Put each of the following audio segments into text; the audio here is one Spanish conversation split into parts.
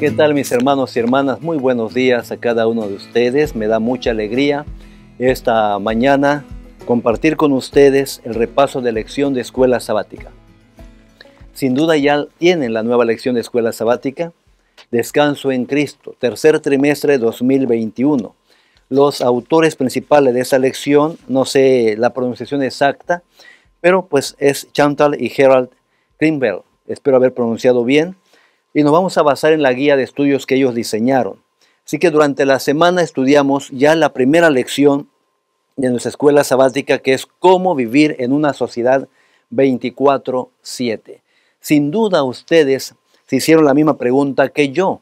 ¿Qué tal, mis hermanos y hermanas? Muy buenos días a cada uno de ustedes. Me da mucha alegría esta mañana compartir con ustedes el repaso de lección de escuela sabática. Sin duda ya tienen la nueva lección de escuela sabática, Descanso en Cristo, tercer trimestre 2021. Los autores principales de esa lección, no sé la pronunciación exacta, pero pues es Chantal y Gerald Greenberg. Espero haber pronunciado bien. Y nos vamos a basar en la guía de estudios que ellos diseñaron. Así que durante la semana estudiamos ya la primera lección de nuestra escuela sabática, que es cómo vivir en una sociedad 24/7. Sin duda ustedes se hicieron la misma pregunta que yo.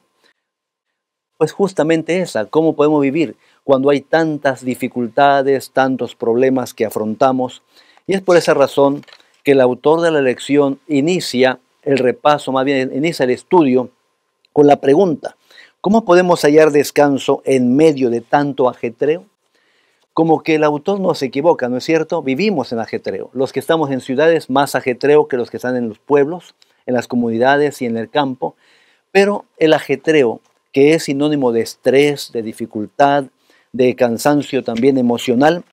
Pues justamente esa, ¿cómo podemos vivir cuando hay tantas dificultades, tantos problemas que afrontamos? Y es por esa razón que el autor de la lección inicia el repaso, más bien inicia el estudio con la pregunta: ¿cómo podemos hallar descanso en medio de tanto ajetreo? Como que el autor no se equivoca, ¿no es cierto? Vivimos en ajetreo. Los que estamos en ciudades, más ajetreo que los que están en los pueblos, en las comunidades y en el campo. Pero el ajetreo, que es sinónimo de estrés, de dificultad, de cansancio también emocional,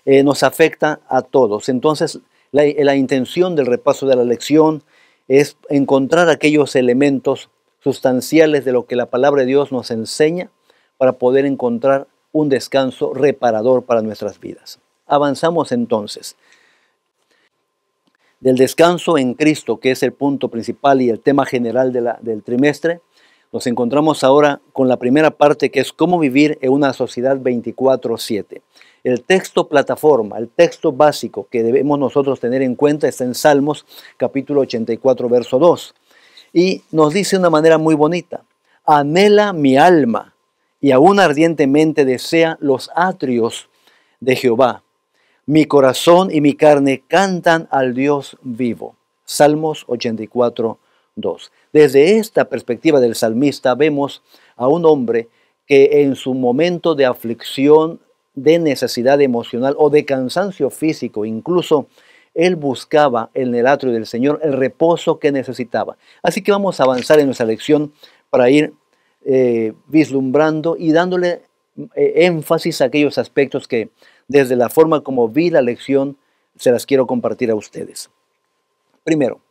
nos afecta a todos. Entonces, la intención del repaso de la lección es encontrar aquellos elementos sustanciales de lo que la palabra de Dios nos enseña para poder encontrar un descanso reparador para nuestras vidas. Avanzamos entonces. Del descanso en Cristo, que es el punto principal y el tema general del trimestre, nos encontramos ahora con la primera parte, que es cómo vivir en una sociedad 24/7. El texto plataforma, el texto básico que debemos nosotros tener en cuenta está en Salmos capítulo 84, verso 2. Y nos dice de una manera muy bonita: anhela mi alma y aún ardientemente desea los atrios de Jehová. Mi corazón y mi carne cantan al Dios vivo. Salmos 84, 2. Desde esta perspectiva del salmista vemos a un hombre que en su momento de aflicción, de necesidad emocional o de cansancio físico, incluso él buscaba en el atrio del Señor el reposo que necesitaba. Así que vamos a avanzar en nuestra lección para ir vislumbrando y dándole énfasis a aquellos aspectos que desde la forma como vi la lección se las quiero compartir a ustedes. Primero,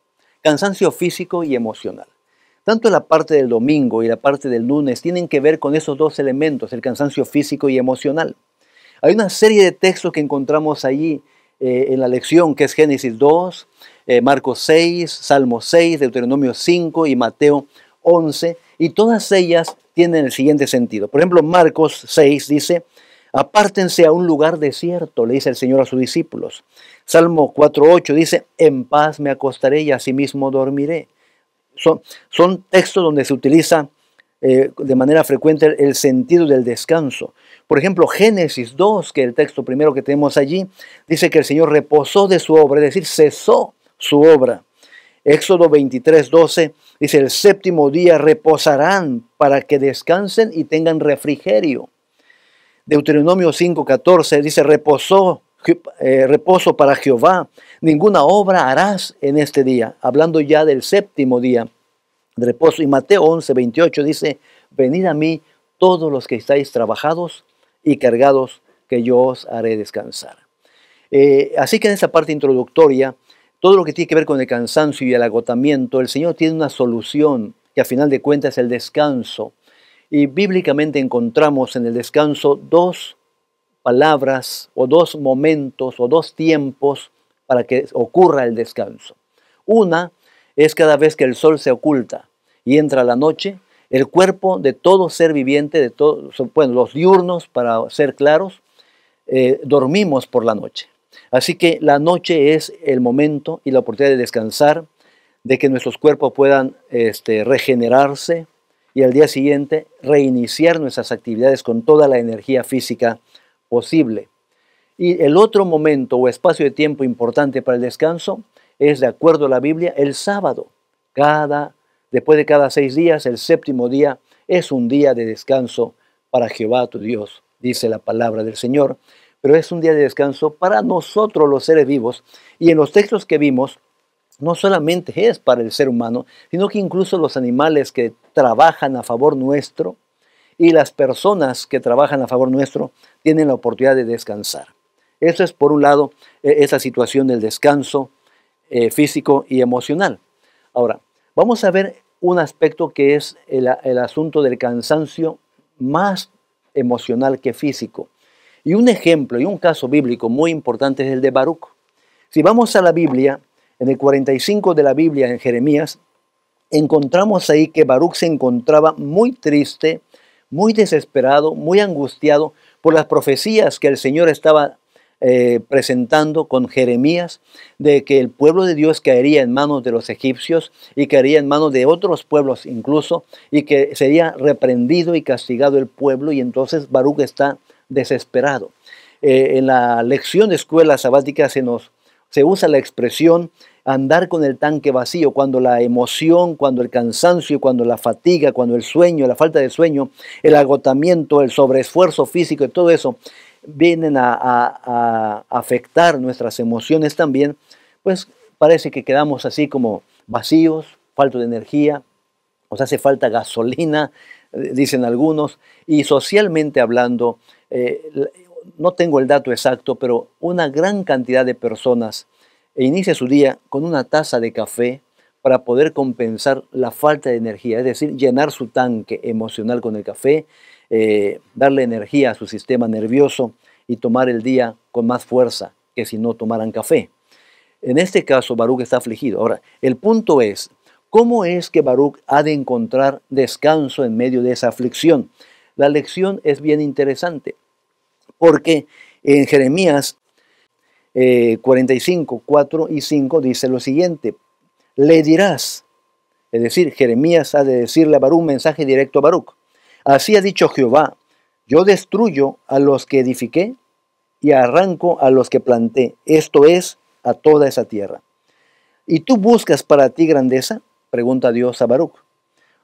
cansancio físico y emocional. Tanto la parte del domingo y la parte del lunes tienen que ver con esos dos elementos, el cansancio físico y emocional. Hay una serie de textos que encontramos allí en la lección, que es Génesis 2, Marcos 6, Salmo 6, Deuteronomio 5 y Mateo 11, y todas ellas tienen el siguiente sentido. Por ejemplo, Marcos 6 dice: apártense a un lugar desierto, le dice el Señor a sus discípulos. Salmo 4:8 dice: en paz me acostaré y asimismo dormiré. Son textos donde se utiliza de manera frecuente el sentido del descanso. Por ejemplo, Génesis 2, que es el texto primero que tenemos allí, dice que el Señor reposó de su obra, es decir, cesó su obra. Éxodo 23:12 dice: el séptimo día reposarán para que descansen y tengan refrigerio. Deuteronomio 5:14 dice: reposo para Jehová, ninguna obra harás en este día, hablando ya del séptimo día de reposo. Y Mateo 11:28 dice: venid a mí todos los que estáis trabajados y cargados, que yo os haré descansar. Así que en esta parte introductoria, todo lo que tiene que ver con el cansancio y el agotamiento, el Señor tiene una solución, que a final de cuentas es el descanso. Y bíblicamente encontramos en el descanso dos palabras o dos momentos o dos tiempos para que ocurra el descanso. Una es cada vez que el sol se oculta y entra la noche. El cuerpo de todo ser viviente, de todos, bueno, los diurnos, para ser claros, dormimos por la noche. Así que la noche es el momento y la oportunidad de descansar, de que nuestros cuerpos puedan regenerarse y al día siguiente reiniciar nuestras actividades con toda la energía física posible. Y el otro momento o espacio de tiempo importante para el descanso es, de acuerdo a la Biblia, el sábado. Después de cada 6 días, el séptimo día es un día de descanso para Jehová tu Dios, dice la palabra del Señor. Pero es un día de descanso para nosotros los seres vivos. Y en los textos que vimos, no solamente es para el ser humano, sino que incluso los animales que trabajan a favor nuestro y las personas que trabajan a favor nuestro tienen la oportunidad de descansar. Eso es, por un lado, esa situación del descanso físico y emocional. Ahora, vamos a ver un aspecto que es el asunto del cansancio más emocional que físico. Y un ejemplo y un caso bíblico muy importante es el de Baruch. Si vamos a la Biblia, en el 45 de la Biblia, en Jeremías, encontramos ahí que Baruch se encontraba muy triste, muy desesperado, muy angustiado por las profecías que el Señor estaba presentando con Jeremías, de que el pueblo de Dios caería en manos de los egipcios y caería en manos de otros pueblos incluso, y que sería reprendido y castigado el pueblo, y entonces Baruch está desesperado. En la lección de escuela sabática se usa la expresión andar con el tanque vacío, cuando la emoción, cuando el cansancio, cuando la fatiga, cuando el sueño, la falta de sueño, el agotamiento, el sobreesfuerzo físico y todo eso vienen a afectar nuestras emociones también, pues parece que quedamos así como vacíos, falta de energía, nos hace falta gasolina, dicen algunos, y socialmente hablando, no tengo el dato exacto, pero una gran cantidad de personas inicia su día con una taza de café para poder compensar la falta de energía, es decir, llenar su tanque emocional con el café, darle energía a su sistema nervioso y tomar el día con más fuerza que si no tomaran café. En este caso, Baruch está afligido. Ahora, el punto es, ¿cómo es que Baruch ha de encontrar descanso en medio de esa aflicción? La lección es bien interesante, porque en Jeremías 45, 4 y 5 dice lo siguiente: le dirás, es decir, Jeremías ha de decirle a Baruch un mensaje directo a Baruch. Así ha dicho Jehová: yo destruyo a los que edifiqué y arranco a los que planté, esto es, a toda esa tierra. ¿Y tú buscas para ti grandeza?, pregunta Dios a Baruch.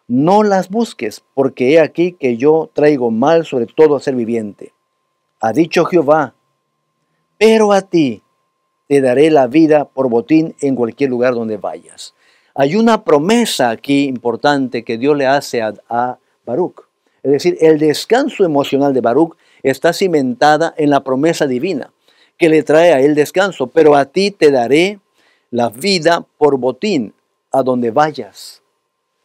No las busques, porque he aquí que yo traigo mal sobre todo ser viviente. Ha dicho Jehová: pero a ti te daré la vida por botín en cualquier lugar donde vayas. Hay una promesa aquí importante que Dios le hace a Baruch. Es decir, el descanso emocional de Baruch está cimentada en la promesa divina que le trae a él descanso. Pero a ti te daré la vida por botín a donde vayas.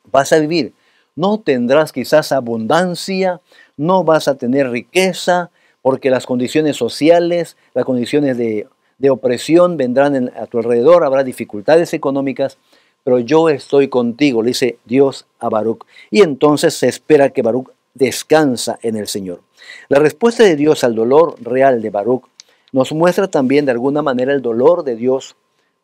Vas a vivir. No tendrás quizás abundancia, no vas a tener riqueza, porque las condiciones sociales, las condiciones de opresión vendrán a tu alrededor, habrá dificultades económicas, pero yo estoy contigo, le dice Dios a Baruch. Y entonces se espera que Baruch descansa en el Señor. La respuesta de Dios al dolor real de Baruch nos muestra también de alguna manera el dolor de Dios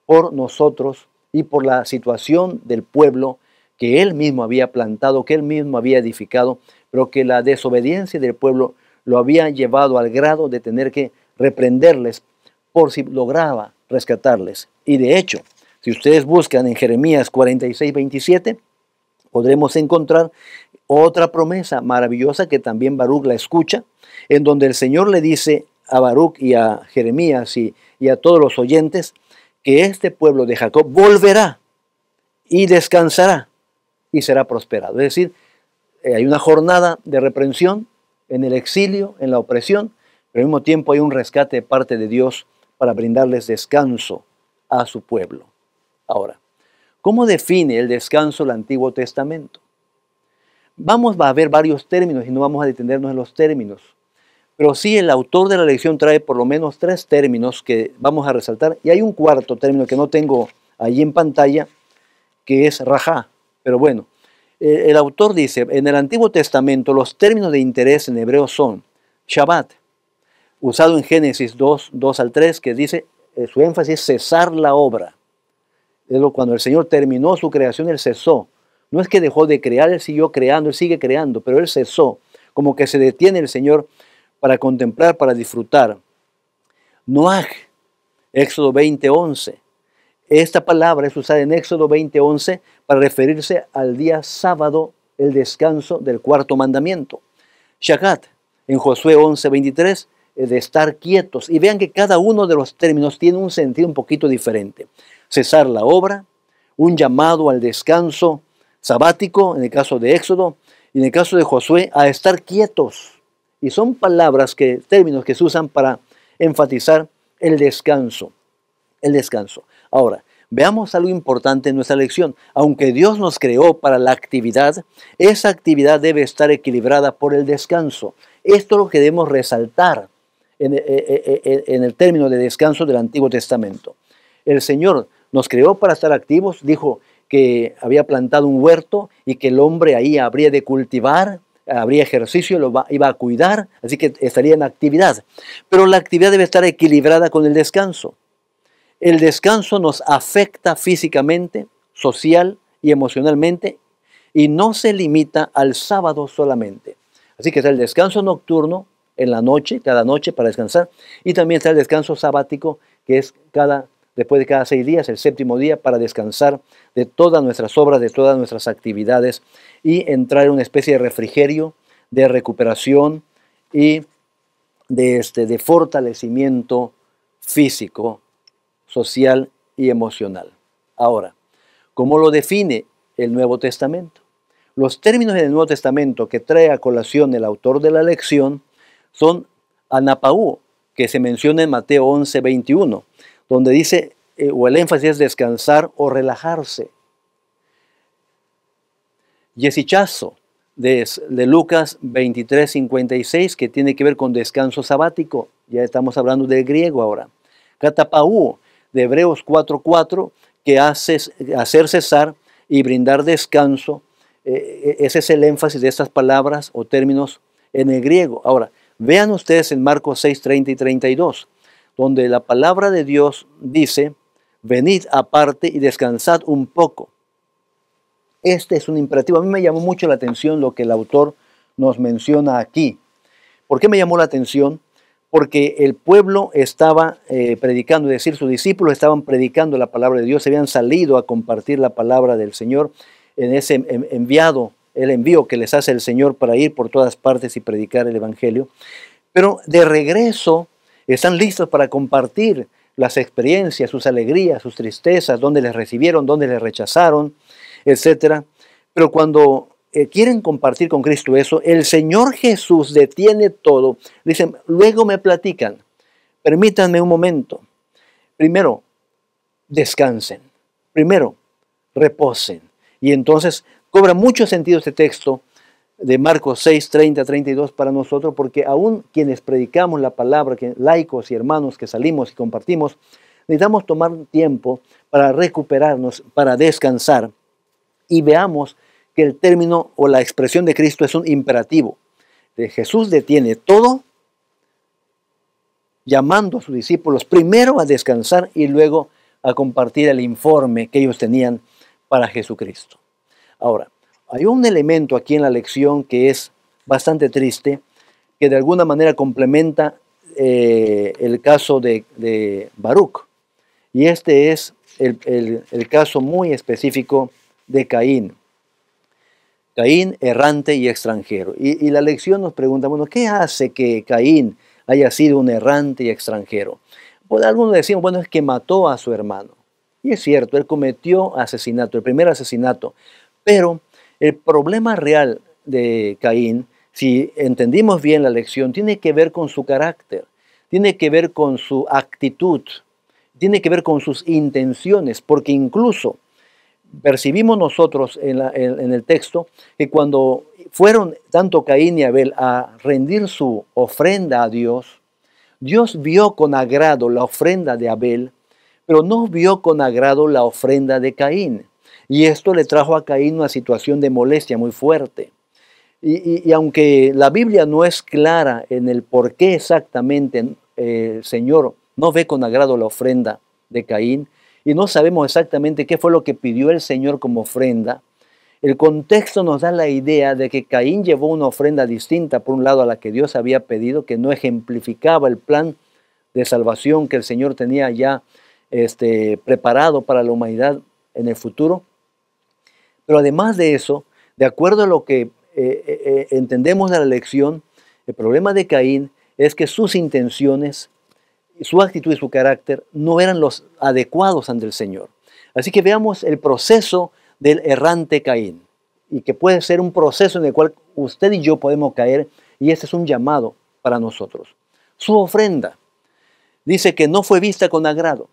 por nosotros y por la situación del pueblo que Él mismo había plantado, que Él mismo había edificado, pero que la desobediencia del pueblo lo había llevado al grado de tener que reprenderles por si lograba rescatarles. Y de hecho, si ustedes buscan en Jeremías 46, 27, podremos encontrar otra promesa maravillosa que también Baruch la escucha, en donde el Señor le dice a Baruch y a Jeremías y a todos los oyentes que este pueblo de Jacob volverá y descansará y será prosperado. Es decir, hay una jornada de reprensión en el exilio, en la opresión, pero al mismo tiempo hay un rescate de parte de Dios para brindarles descanso a su pueblo. Ahora, ¿cómo define el descanso el Antiguo Testamento? Vamos a ver varios términos y no vamos a detenernos en los términos, pero sí el autor de la lección trae por lo menos 3 términos que vamos a resaltar, y hay un cuarto término que no tengo allí en pantalla, que es rajá. Pero bueno, el autor dice, en el Antiguo Testamento los términos de interés en hebreo son Shabbat, usado en Génesis 2, 2 al 3, que dice, su énfasis es cesar la obra. Cuando el Señor terminó su creación, Él cesó. No es que dejó de crear, Él siguió creando, Él sigue creando, pero Él cesó, como que se detiene el Señor para contemplar, para disfrutar. Noaj, Éxodo 20:11. Esta palabra es usada en Éxodo 20:11 para referirse al día sábado, el descanso del 4º mandamiento. Shagat, en Josué 11:23, de estar quietos. Y vean que cada uno de los términos tiene un sentido un poquito diferente. Cesar la obra, un llamado al descanso sabático, en el caso de Éxodo, y en el caso de Josué, a estar quietos. Y son palabras términos que se usan para enfatizar el descanso. El descanso. Ahora, veamos algo importante en nuestra lección. Aunque Dios nos creó para la actividad, esa actividad debe estar equilibrada por el descanso. Esto es lo que debemos resaltar en el término de descanso del Antiguo Testamento. El Señor nos creó para estar activos, dijo que había plantado un huerto y que el hombre ahí habría de cultivar, habría ejercicio, iba a cuidar, así que estaría en actividad. Pero la actividad debe estar equilibrada con el descanso. El descanso nos afecta físicamente, social y emocionalmente y no se limita al sábado solamente. Así que está el descanso nocturno en la noche, cada noche para descansar, y también está el descanso sabático, que es después de cada 6 días, el séptimo día, para descansar de todas nuestras obras, de todas nuestras actividades y entrar en una especie de refrigerio, de recuperación y de fortalecimiento físico, social y emocional. Ahora, ¿cómo lo define el Nuevo Testamento? Los términos en el Nuevo Testamento que trae a colación el autor de la lección son anapaú, que se menciona en Mateo 11:21, donde dice, o el énfasis es descansar o relajarse. Yesichazo, de Lucas 23:56, que tiene que ver con descanso sabático. Ya estamos hablando del griego ahora. Catapaú, de Hebreos 4:4, que hace hacer cesar y brindar descanso. Ese es el énfasis de estas palabras o términos en el griego. Ahora, vean ustedes en Marcos 6:30 y 32, donde la palabra de Dios dice, venid aparte y descansad un poco. Este es un imperativo. A mí me llamó mucho la atención lo que el autor nos menciona aquí. ¿Por qué me llamó la atención? Porque el pueblo estaba predicando, es decir, sus discípulos estaban predicando la palabra de Dios, se habían salido a compartir la palabra del Señor en ese el envío que les hace el Señor para ir por todas partes y predicar el Evangelio. Pero de regreso están listos para compartir las experiencias, sus alegrías, sus tristezas, dónde les recibieron, dónde les rechazaron, etc. Pero cuando quieren compartir con Cristo eso, el Señor Jesús detiene todo. Dicen, luego me platican, permítanme un momento. Primero, descansen. Primero, reposen. Y entonces cobra mucho sentido este texto de Marcos 6:30-32 para nosotros, porque aún quienes predicamos la palabra, laicos y hermanos que salimos y compartimos, necesitamos tomar tiempo para recuperarnos, para descansar. Y veamos que el término o la expresión de Cristo es un imperativo. Jesús detiene todo, llamando a sus discípulos primero a descansar y luego a compartir el informe que ellos tenían para Jesucristo. Ahora, hay un elemento aquí en la lección que es bastante triste, que de alguna manera complementa el caso de Baruch. Y este es el caso muy específico de Caín. Caín, errante y extranjero. Y la lección nos pregunta, bueno, ¿qué hace que Caín haya sido un errante y extranjero? Pues algunos decimos, bueno, es que mató a su hermano. Y es cierto, él cometió asesinato, el primer asesinato. Pero el problema real de Caín, si entendimos bien la lección, tiene que ver con su carácter, tiene que ver con su actitud, tiene que ver con sus intenciones, porque incluso percibimos nosotros en el texto que cuando fueron tanto Caín y Abel a rendir su ofrenda a Dios, Dios vio con agrado la ofrenda de Abel, pero no vio con agrado la ofrenda de Caín. Y esto le trajo a Caín una situación de molestia muy fuerte. Y aunque la Biblia no es clara en el por qué exactamente el Señor no ve con agrado la ofrenda de Caín, y no sabemos exactamente qué fue lo que pidió el Señor como ofrenda, el contexto nos da la idea de que Caín llevó una ofrenda distinta, por un lado, a la que Dios había pedido, que no ejemplificaba el plan de salvación que el Señor tenía ya preparado para la humanidad en el futuro. Pero además de eso, de acuerdo a lo que entendemos de la lección, el problema de Caín es que sus intenciones, su actitud y su carácter no eran los adecuados ante el Señor. Así que veamos el proceso del errante Caín, y que puede ser un proceso en el cual usted y yo podemos caer, y este es un llamado para nosotros. Su ofrenda dice que no fue vista con agrado.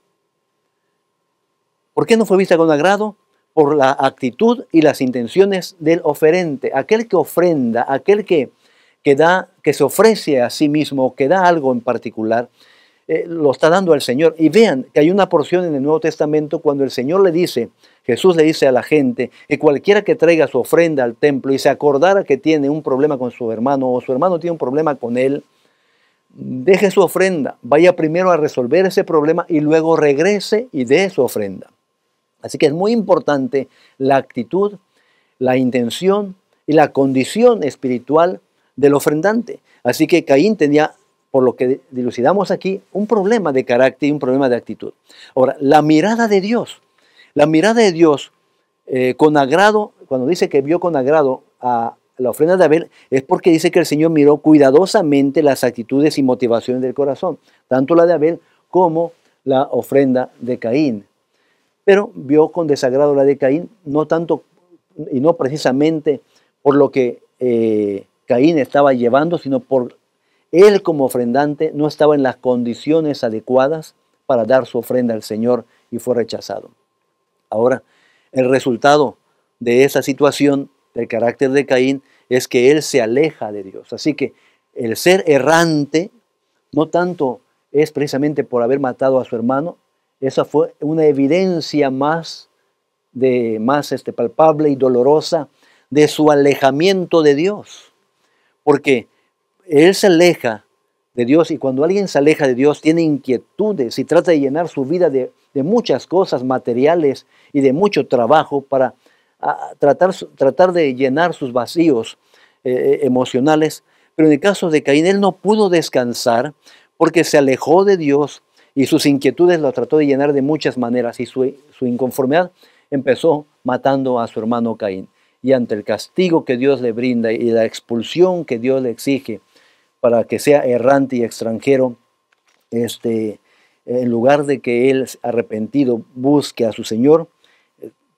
¿Por qué no fue vista con agrado? Por la actitud y las intenciones del oferente, aquel que ofrenda, aquel que da, que se ofrece a sí mismo, que da algo en particular, lo está dando al Señor. Y vean que hay una porción en el Nuevo Testamento cuando el Señor le dice, Jesús le dice a la gente que cualquiera que traiga su ofrenda al templo y se acordara que tiene un problema con su hermano o su hermano tiene un problema con él, deje su ofrenda, vaya primero a resolver ese problema y luego regrese y dé su ofrenda. Así que es muy importante la actitud, la intención y la condición espiritual del ofrendante. Así que Caín tenía, por lo que dilucidamos aquí, un problema de carácter y un problema de actitud. Ahora, la mirada de Dios con agrado, cuando dice que vio con agrado a la ofrenda de Abel, es porque dice que el Señor miró cuidadosamente las actitudes y motivaciones del corazón, tanto la de Abel como la ofrenda de Caín. Pero vio con desagrado la de Caín, no tanto y no precisamente por lo que Caín estaba llevando, sino por él como ofrendante no estaba en las condiciones adecuadas para dar su ofrenda al Señor y fue rechazado. Ahora, el resultado de esa situación, del carácter de Caín, es que él se aleja de Dios. Así que el ser errante no tanto es precisamente por haber matado a su hermano, esa fue una evidencia más palpable y dolorosa de su alejamiento de Dios. Porque él se aleja de Dios y cuando alguien se aleja de Dios tiene inquietudes y trata de llenar su vida de muchas cosas materiales y de mucho trabajo para tratar de llenar sus vacíos emocionales. Pero en el caso de Caín, él no pudo descansar porque se alejó de Dios y sus inquietudes lo trató de llenar de muchas maneras y su inconformidad empezó matando a su hermano Caín. Y ante el castigo que Dios le brinda y la expulsión que Dios le exige para que sea errante y extranjero, en lugar de que él arrepentido busque a su Señor,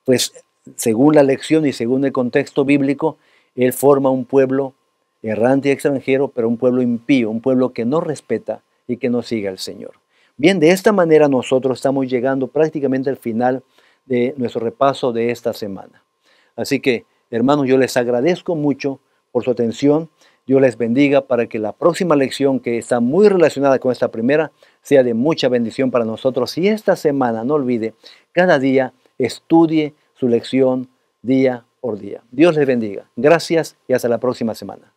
pues según la lección y según el contexto bíblico, él forma un pueblo errante y extranjero, pero un pueblo impío, un pueblo que no respeta y que no sigue al Señor. Bien, de esta manera nosotros estamos llegando prácticamente al final de nuestro repaso de esta semana. Así que, hermanos, yo les agradezco mucho por su atención. Dios les bendiga para que la próxima lección, que está muy relacionada con esta primera, sea de mucha bendición para nosotros. Y esta semana, no olvide, cada día estudie su lección día por día. Dios les bendiga. Gracias y hasta la próxima semana.